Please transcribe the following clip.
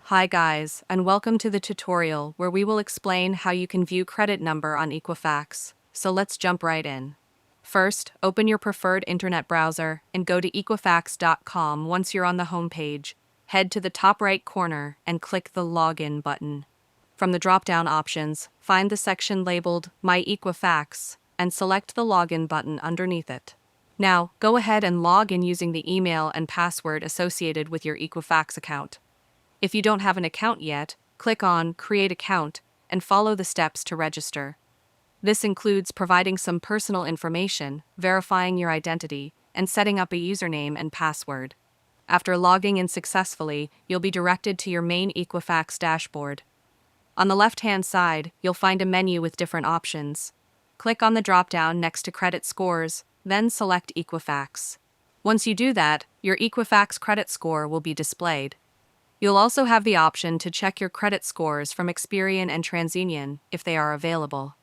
Hi guys, and welcome to the tutorial where we will explain how you can view credit number on Equifax. So let's jump right in. First, open your preferred internet browser and go to equifax.com. Once you're on the home page, head to the top right corner and click the Login button. From the drop-down options, find the section labeled My Equifax and select the Login button underneath it. Now, go ahead and log in using the email and password associated with your Equifax account. If you don't have an account yet, click on Create Account and follow the steps to register. This includes providing some personal information, verifying your identity, and setting up a username and password. After logging in successfully, you'll be directed to your main Equifax dashboard. On the left-hand side, you'll find a menu with different options. Click on the drop-down next to Credit Scores, then select Equifax. Once you do that, your Equifax credit score will be displayed. You'll also have the option to check your credit scores from Experian and TransUnion if they are available.